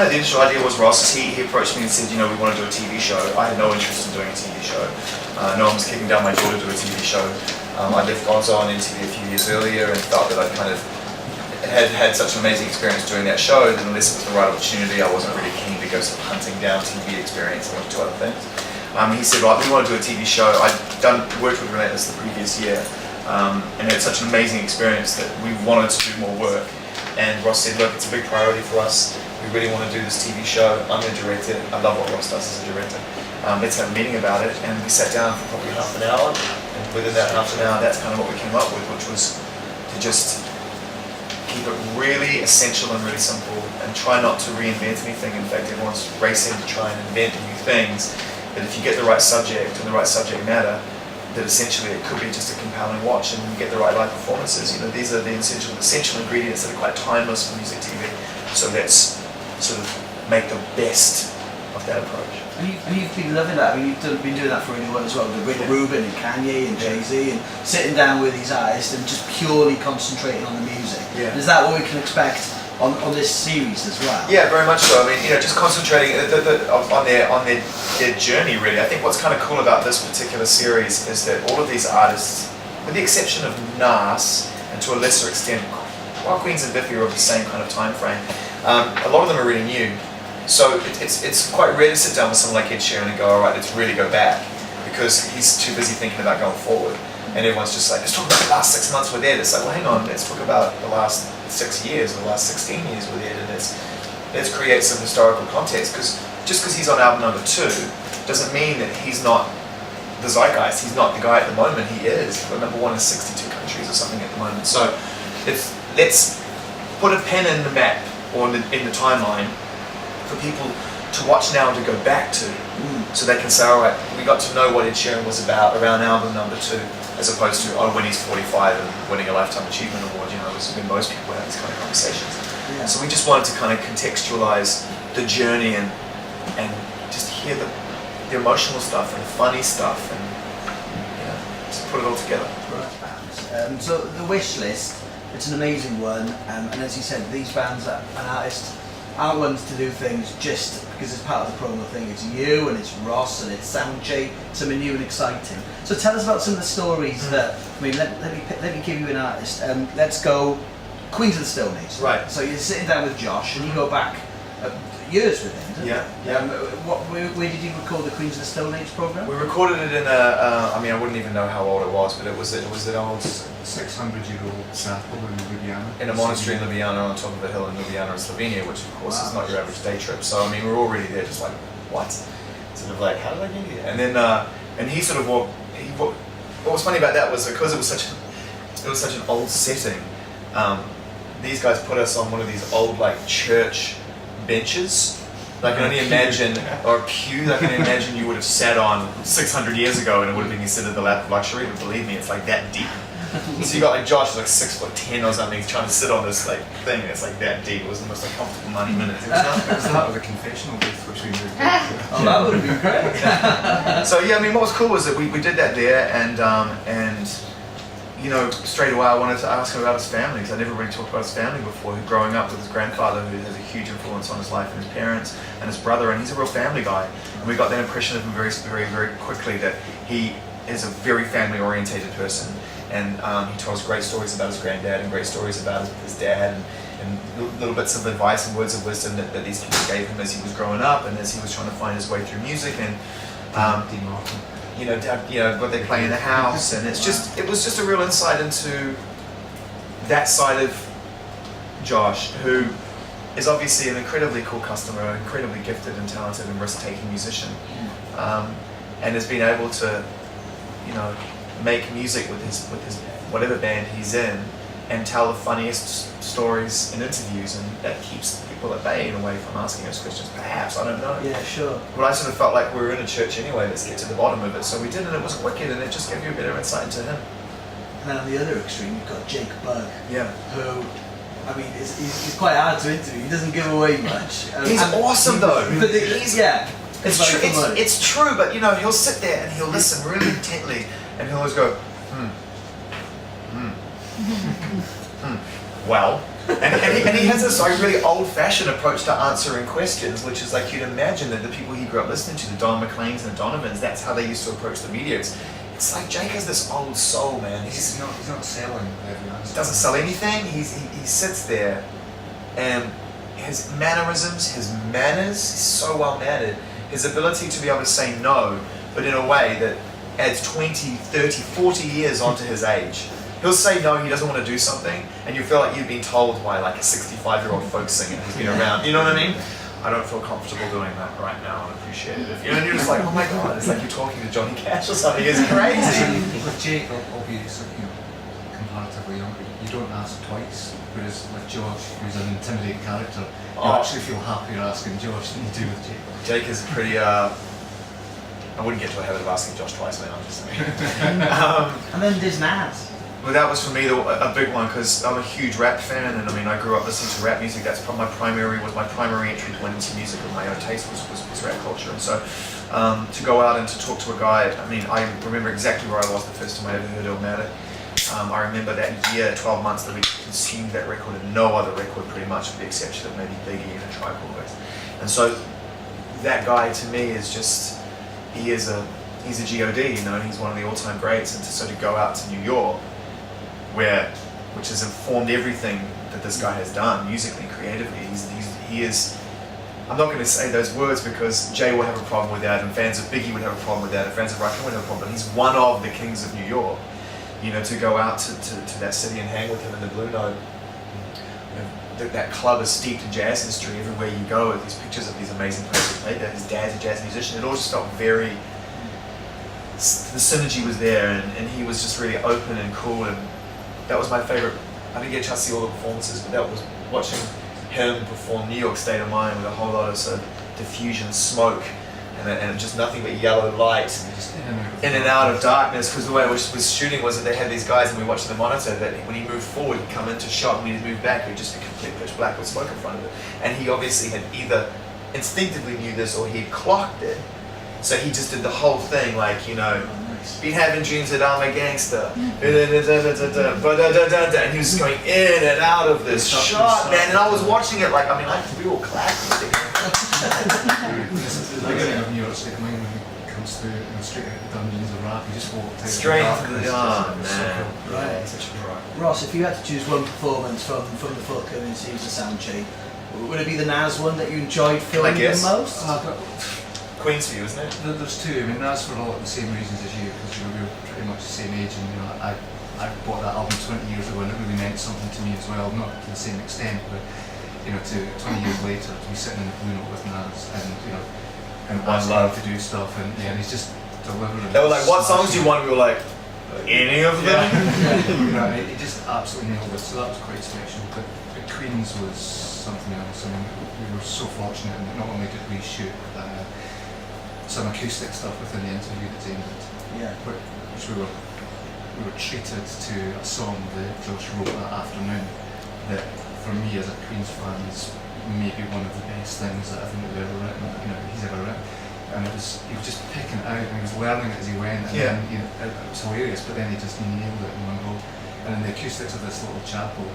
The initial idea was Ross. He approached me and said, we want to do a TV show. I had no interest in doing a TV show. No one was kicking down my door to do a TV show. I left Gonzo on MTV a few years earlier and felt that I kind of had such an amazing experience doing that show that unless it was the right opportunity, I wasn't really keen to go sort of hunting down TV experience. I wanted to do other things. He said, right, we want to do a TV show. I'd worked with Relentless the previous year and had such an amazing experience that we wanted to do more work. And Ross said, look, it's a big priority for us. We really want to do this TV show. I'm going to direct it. I love what Ross does as a director. Let's have a meeting about it. And we sat down for probably half an hour. And within that half an hour, that's kind of what we came up with, which was to just keep it really essential and really simple and try not to reinvent anything. In fact, everyone's racing to try and invent new things. But if you get the right subject and the right subject matter, that essentially it could be just a compelling watch and you get the right live performances. These are the essential ingredients that are quite timeless for music TV. So let's sort of make the best of that approach. And you've been loving that. I mean, you've been doing that for anyone as well, with Rick Rubin and Kanye and Jay-Z, and sitting down with these artists and just purely concentrating on the music. Yeah. Is that what we can expect on this series as well? Yeah, very much so. I mean, just concentrating on their journey, really. I think what's kind of cool about this particular series is that all of these artists, with the exception of Nas, and to a lesser extent, while Queens and Biffy are of the same kind of time frame, a lot of them are really new. So it's quite rare to sit down with someone like Ed Sheeran and go, all right, let's really go back, because he's too busy thinking about going forward. And everyone's just like, let's talk about the last 6 months with Ed. It's like, well, hang on, let's talk about the last 6 years, or the last 16 years with Ed, and let's create some historical context, because just because he's on album number 2 doesn't mean that he's not the zeitgeist. He's not the guy at the moment. He is. He's got number 1 in 62 countries or something at the moment. So let's put a pen in the map or in the timeline for people to watch now and to go back to, so they can say, all right, we got to know what Ed Sheeran was about around album number 2, as opposed to, when he's 45 and winning a Lifetime Achievement Award, when most people have these kind of conversations. Yeah. So we just wanted to kind of contextualize the journey and just hear the emotional stuff and the funny stuff and just put it all together. Right. So the wish list, it's an amazing one, and as you said, these bands and artists aren't ones to do things just because it's part of the promo thing. It's you and it's Ross and it's Soundchain, something new and exciting. So tell us about some of the stories that, let me give you an artist. Let's go Queens of the Stone Age. Right. So you're sitting down with Josh and you go back years with him, didn't you? Where did you record the Queens of the Stone Age program? We recorded it in I wouldn't even know how old it was, but it was an old 600-year-old chapel in Ljubljana. In a monastery in Ljubljana on top of a hill in Ljubljana in Slovenia, which of course is not your average day trip. So we're already there just like, what? Sort of like, how did I get here? And then and he sort of what was funny about that was because it was such an old setting, these guys put us on one of these old church benches. I can only imagine, or a pew, I can imagine you would have sat on 600 years ago and it would have been considered the lap of luxury, but believe me, it's that deep. So you got Josh, 6'10" or something, trying to sit on this thing, and it's that deep. It was the most uncomfortable 90 minutes. It was that with a confessional booth which we moved into. Oh, that would have been great. So what was cool was that we did that there, and straight away I wanted to ask him about his family, because I never really talked about his family before. Growing up with his grandfather, who has a huge influence on his life, and his parents, and his brother, and he's a real family guy. And we got that impression of him very, very, very quickly, that he is a very family-orientated person. And he told us great stories about his granddad and great stories about his dad, and little bits of advice and words of wisdom that these people gave him as he was growing up and as he was trying to find his way through music. And what they play in the house, and it was just a real insight into that side of Josh, who is obviously an incredibly cool customer, incredibly gifted and talented and risk-taking musician, and has been able to, make music with his whatever band he's in, and tell the funniest stories in interviews, and that keeps people at bay in a way from asking us questions. Perhaps, I don't know. Yeah, sure. But I sort of felt like we were in a church anyway. Let's get to the bottom of it. So we did, and it was wicked, and it just gave you a better insight into him. And then on the other extreme, you've got Jake Bugg. Yeah. Who, he's quite hard to interview. He doesn't give away much. He's awesome though. But it's true, but he'll sit there and he'll listen really intently, and he'll always go, Well, and he has this like really old-fashioned approach to answering questions, which is like you'd imagine that the people he grew up listening to, the Don McLeans and the Donovans, that's how they used to approach the media. It's like Jake has this old soul, man. He's not selling every answer. He doesn't sell anything. He sits there, and his mannerisms, his manners, he's so well mannered. His ability to be able to say no, but in a way that adds 20, 30, 40 years onto his age. He'll say no, he doesn't want to do something, and you feel like you've been told by like a 65-year-old folk singer who's been around. You know what I mean? I don't feel comfortable doing that right now and appreciate it. And you're just like, oh my god, it's like you're talking to Johnny Cash or something. It's crazy. With Jake, obviously, comparatively younger, you don't ask twice. Whereas with Josh, who's an intimidating character, you actually feel happier asking Josh than you do with Jake. Jake is pretty. I wouldn't get to a habit of asking Josh twice, man. I'm just saying. And then there's Nas. Well, that was for me a big one because I'm a huge rap fan, and I mean I grew up listening to rap music. That's my primary entry point into music, and my own taste was rap culture. And so to go out and to talk to a guy, I mean I remember exactly where I was the first time I ever heard Illmatic. I remember that year, 12 months that we consumed that record, and no other record pretty much, with the exception of maybe Biggie and a Tribe Called Quest. And so that guy to me is just he's a God, you know. He's one of the all-time greats, and to go out to New York, which has informed everything that this guy has done musically, creatively. He is. I'm not going to say those words because Jay will have a problem with that, and fans of Biggie would have a problem with that, and fans of Rakim would have a problem. But he's one of the kings of New York. You know, to go out to that city and hang with him in the Blue Note. You know, that club is steeped in jazz history. Everywhere you go, these pictures of these amazing players who played there. His dad's a jazz musician. It all just felt very. The synergy was there, and he was just really open and cool, and that was my favorite. I didn't get a chance to see all the performances, but that was watching him perform New York State of Mind with a whole lot of sort of diffusion, smoke, and just nothing but yellow light in and out of darkness. Because the way it was shooting was that they had these guys, and we watched the monitor, that when he moved forward, he'd come into shot, and when he'd move back, it would just be complete pitch black with smoke in front of it. And he obviously had either instinctively knew this or he'd clocked it. So he just did the whole thing, like, you know, been having dreams that I'm a gangster, and he was just going in and out of this shot, man, and I was watching it like, I mean, we all clapped. The beginning of New York State of Mind when he comes through and straight out of the dungeons of rap, he just walked out straight into the man. Right. Such a pride. Ross, if you had to choose one performance from the forthcoming season of Soundchain, would it be the Nas one that you enjoyed filming the most? Queen's for you, isn't it? There's two. I mean, that's for a lot of the same reasons as you, because we were pretty much the same age, and I bought that album 20 years ago, and it really meant something to me as well. Not to the same extent, but to 20 years later, to be sitting in the Blue Note with Nas, and asking him to do stuff, and he's just delivering. They were like, "What songs do you want?" We were like, "Any of them." He just absolutely nailed it. So that was quite special. But Queens was something else. I mean, we were so fortunate, and not only did we shoot some acoustic stuff within the interview that Zane did, which we were treated to a song that Josh wrote that afternoon that for me as a Queen's fan is maybe one of the best things that I think we've ever written, he's ever written. And he was just picking it out, and he was learning it as he went, and then it was hilarious, but then he just nailed it in one go. And in the acoustics of this little chapel,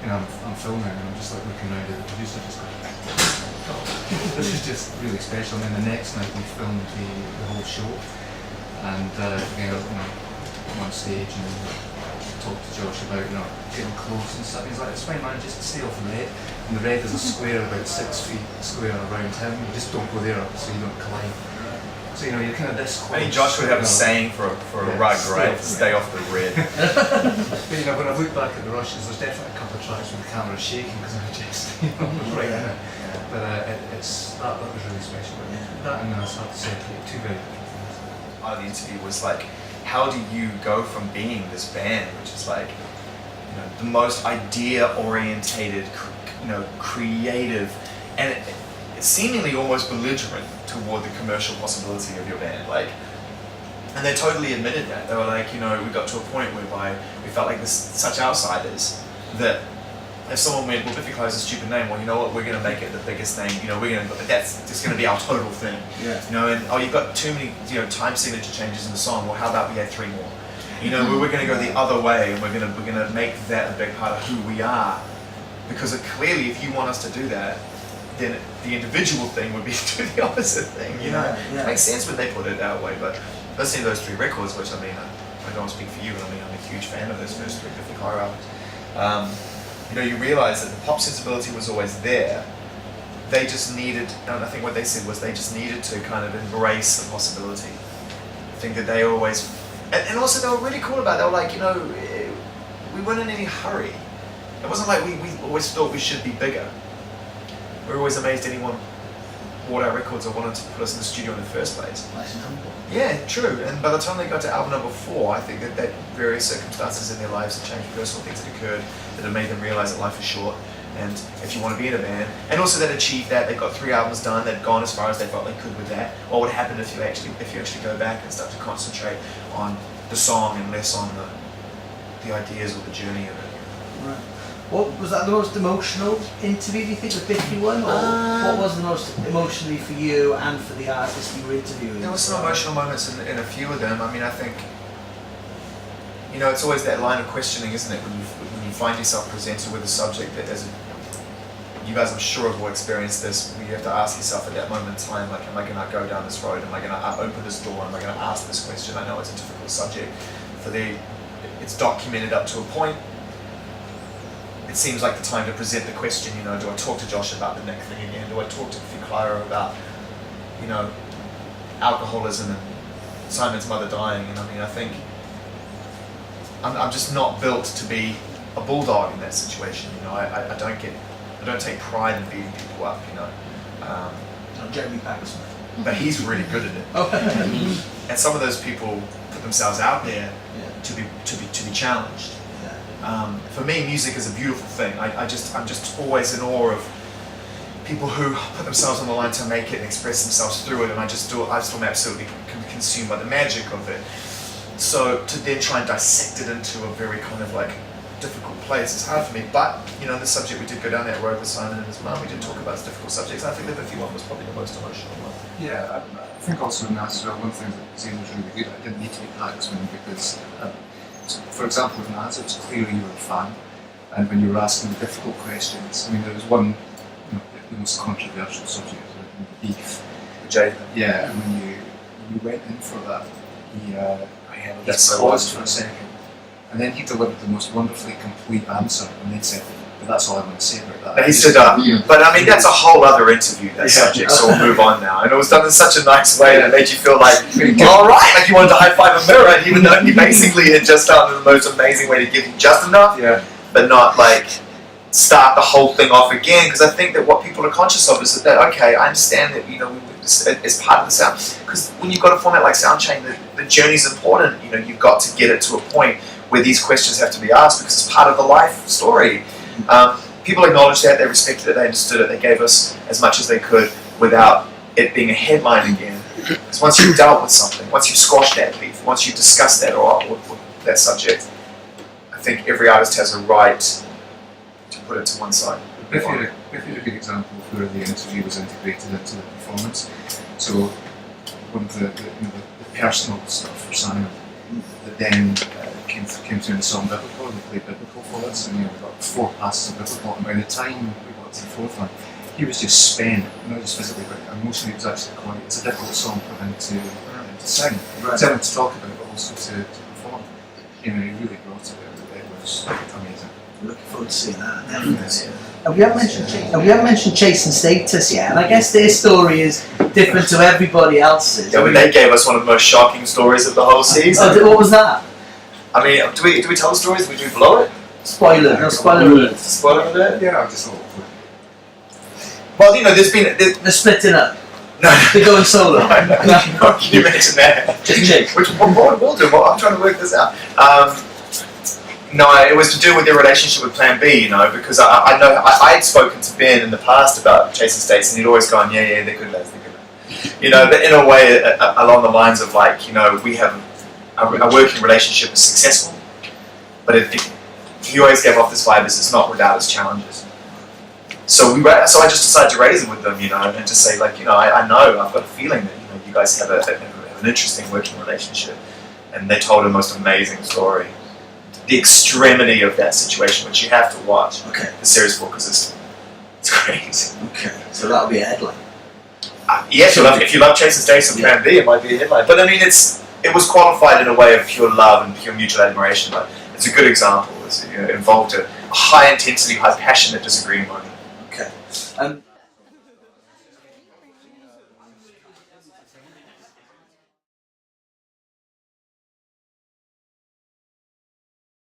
I'm filming, and I'm just like looking around at the producer, just going, this is just really special. And then the next night we filmed the whole show, and again, I'm on stage and talked to Josh about getting close and stuff. He's like, "It's fine, man, just stay off the red." And the red is a square about 6 feet square around him. You just don't go there so you don't collide. So you're kind of this close. I think Josh would have a saying for a rug, right? Stay off the red. But when I look back at the rushes, there's definitely a couple of tracks where the camera is shaking because I'm just right in it. But that was really special. That and that's hard to separate, two very different things. Part of the interview was like, how do you go from being this band, which is like, the most idea-orientated, creative, and seemingly almost belligerent toward the commercial possibility of your band, and they totally admitted that. They were like, we got to a point whereby we felt like such outsiders that if someone went, well, Biffy Clyro's a stupid name, well, you know what, we're going to make it the biggest name, that's just going to be our total thing. And you've got too many, time signature changes in the song, well, how about we add 3 more? You know, we're going to go the other way, and we're going to make that a big part of who we are. Because clearly, if you want us to do that, then the individual thing would be to do the opposite thing. You know, it makes sense when they put it that way. But listening to those 3 records, which I mean, I don't want to speak for you, but I mean, I'm a huge fan of those first 3 Biffy Clyro albums. You know, you realise that the pop sensibility was always there. They just needed, and I think what they said was they just needed to kind of embrace the possibility. I think that they always, and also they were really cool about it. They were like, you know, we weren't in any hurry. It wasn't like we always thought we should be bigger. We were always amazed anyone bought our records or wanted to put us in the studio in the first place. Nice and humble. Yeah, true. And by the time they got to album number 4, I think that various circumstances in their lives had changed, personal things had occurred that had made them realise that life is short. And if you want to be in a band, and also they'd achieved that, they got 3 albums done, they'd gone as far as they felt they could with that. What would happen if you actually go back and start to concentrate on the song and less on the ideas or the journey of it? Right. What was that the most emotional interview, do you think, with 51? Or what was the most emotionally for you and for the artist you were interviewing? There were some emotional moments in a few of them. I mean, I think, you know, it's always that line of questioning, isn't it? When you find yourself presented with a subject that you guys I'm sure have all experienced this, where you have to ask yourself at that moment in time, like, am I going to go down this road? Am I going to open this door? Am I going to ask this question? I know it's a difficult subject. It's documented up to a point. It seems like the time to present the question, you know, do I talk to Josh about the neck thing again? Do I talk to Huw Clyro about, you know, alcoholism and Simon's mother dying? And I mean, I think I'm just not built to be a bulldog in that situation, you know. I don't take pride in beating people up, you know. Jeremy Paxman. But he's really good at it. And some of those people put themselves out there to be challenged. For me, music is a beautiful thing. I'm just always in awe of people who put themselves on the line to make it and express themselves through it, and I just am absolutely consumed by the magic of it. So to then try and dissect it into a very kind of like difficult place is hard for me. But you know, the subject we did go down that road with Simon and his mum. We did talk about difficult subjects. I think the 51 was probably the most emotional one. Yeah, I think also in that as well, one thing that Zane was really good at, I didn't need to be Paxman because, for example, with Naz, it was clear you were a fan, and when you were asking the difficult questions, I mean, there was one, you know, the most controversial subject, the beef. Jay. Yeah, and when you went in for that, he That's paused for a second, and then he delivered the most wonderfully complete answer, and then said, but that's all I want to say about that. And he stood up. But I mean, that's a whole other interview, that subject, so we'll move on now. And it was done in such a nice way that made you feel like, all right, like you wanted to high five a mirror, even though he basically had just done the most amazing way to give you just enough, but not like start the whole thing off again. Because I think that what people are conscious of is that, okay, I understand that, you know, it's part of the sound. Because when you've got a format like Soundchain, the journey's important. You know, you've got to get it to a point where these questions have to be asked because it's part of the life story. People acknowledged that, they respected it, they understood it, they gave us as much as they could without it being a headline again. Because once you've dealt with something, once you've squashed that beef, once you've discussed that or that subject, I think every artist has a right to put it to one side. If you're a good example of where the interview was integrated into the performance, so one of the personal stuff for Simon that then came through in the song Biblical, and we played Biblical for us, and we got 4 passes of Biblical, and by the time we got to the 4th one, he was just spent, not just physically but emotionally. It was actually quite, it's a difficult song for him to sing, to talk about, but also to perform. You know, he really brought it. It was amazing. Looking forward to seeing that. Definitely. And we haven't mentioned Chase and Status yet, and I guess their story is different to everybody else's. Yeah, but they gave us one of the most shocking stories of the whole season. What was that? I mean, do we tell the stories? Do we blow it? Spoiler alert. Spoiler alert? Yeah, I just thought. Well, you know, They're splitting up. No. They're going solo. No, can you mention that? Just Chase. Which one will do? Well, I'm trying to work this out. No, it was to do with their relationship with Plan B, you know, because I know I had spoken to Ben in the past about Chasing States, and he'd always gone, yeah, they're good lads, they're good lads. You know, but in a way, along the lines of like, you know, we have a working relationship is successful, but he always gave off this vibe as it's not without its challenges. So I just decided to raise it with them, you know, and just say like, you know, I know, I've got a feeling that, you know, you guys have an interesting working relationship. and they told a most amazing story. The extremity of that situation, which you have to watch the series for, because it's crazy. Okay, so that'll be a headline. Yeah, if you love Chase's Days and Plan B, it might be a headline. But I mean, it was qualified in a way of pure love and pure mutual admiration. Like, it's a good example. It involved a high intensity, high passionate disagreement. Okay.